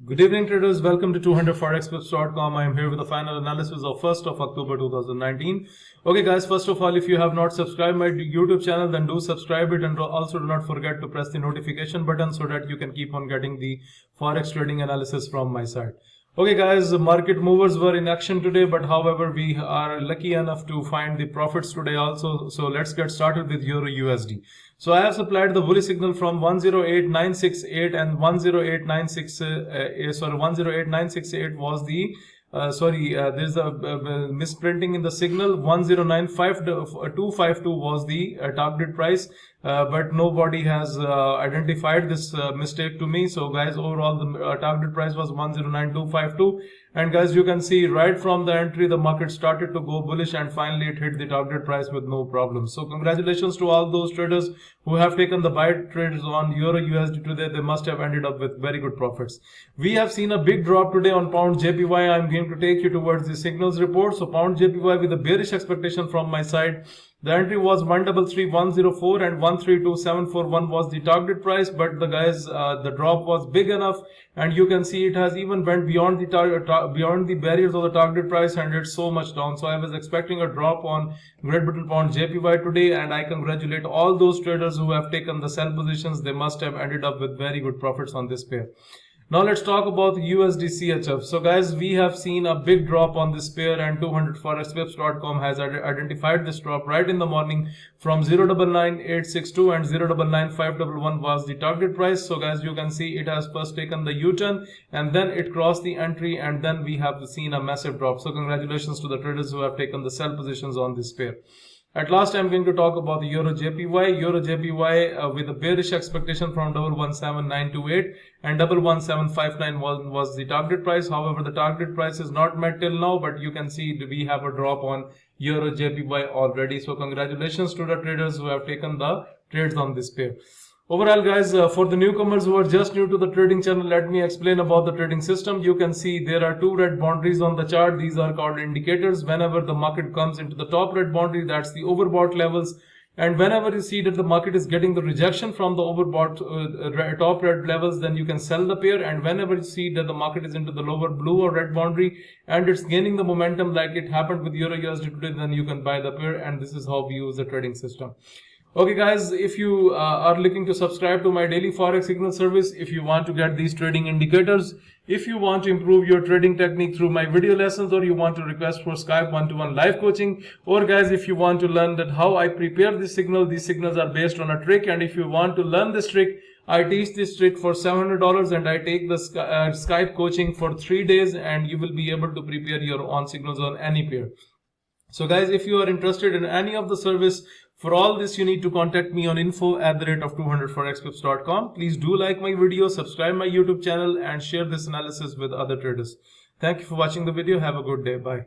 Good evening traders, welcome to 200forexpips.com. I am here with the final analysis of 1st of October 2019. Okay guys, first of all, if you have not subscribed my YouTube channel, then do subscribe it, and also do not forget to press the notification button so that you can keep on getting the forex trading analysis from my side. Okay guys, market movers were in action today, but however we are lucky enough to find the profits today also. So let's get started with Euro USD. So I have supplied the bullish signal from 108.968 and 108.968 was the there's a misprinting in the signal. 109.252 was the target price, but nobody has identified this mistake to me. So guys, overall the target price was 109.252, and guys, you can see right from the entry the market started to go bullish, and finally it hit the target price with no problem. So congratulations to all those traders who have taken the buy trades on Euro USD today. They must have ended up with very good profits. We have seen a big drop today on pound JPY. I'm going to take you towards the signals report. So pound JPY with a bearish expectation from my side. The entry was 133.104 and 132.741 was the target price, but the guys, the drop was big enough, and you can see it has even went beyond the beyond the barriers of the target price, and it's so much down. So I was expecting a drop on Great Britain pound JPY today, and I congratulate all those traders who have taken the sell positions. They must have ended up with very good profits on this pair. Now let's talk about USD CHF. So guys, we have seen a big drop on this pair, and 200forexpips.com has identified this drop right in the morning from 0.99862 and 0.99511 was the target price. So guys, you can see it has first taken the U-turn, and then it crossed the entry, and then we have seen a massive drop. So congratulations to the traders who have taken the sell positions on this pair. At last, I'm going to talk about the Euro JPY. Euro JPY with a bearish expectation from 117.928 and 117.591 was the target price. However, the target price is not met till now, but you can see we have a drop on Euro JPY already. So congratulations to the traders who have taken the trades on this pair. Overall guys, for the newcomers who are just new to the trading channel, let me explain about the trading system. You can see there are two red boundaries on the chart. These are called indicators. Whenever the market comes into the top red boundary, that's the overbought levels. And whenever you see that the market is getting the rejection from the overbought top red levels, then you can sell the pair. And whenever you see that the market is into the lower blue or red boundary and it's gaining the momentum like it happened with Euro USD today, then you can buy the pair. And this is how we use the trading system. Okay guys, if you are looking to subscribe to my daily forex signal service, if you want to get these trading indicators, if you want to improve your trading technique through my video lessons, or you want to request for Skype one-to-one live coaching, or guys, if you want to learn that how I prepare this signal, these signals are based on a trick, and if you want to learn this trick, I teach this trick for $700, and I take the Skype coaching for 3 days, and you will be able to prepare your own signals on any pair. So guys, if you are interested in any of the service, for all this, you need to contact me on info@200forexpips.com. Please do like my video, subscribe my YouTube channel, and share this analysis with other traders. Thank you for watching the video. Have a good day. Bye.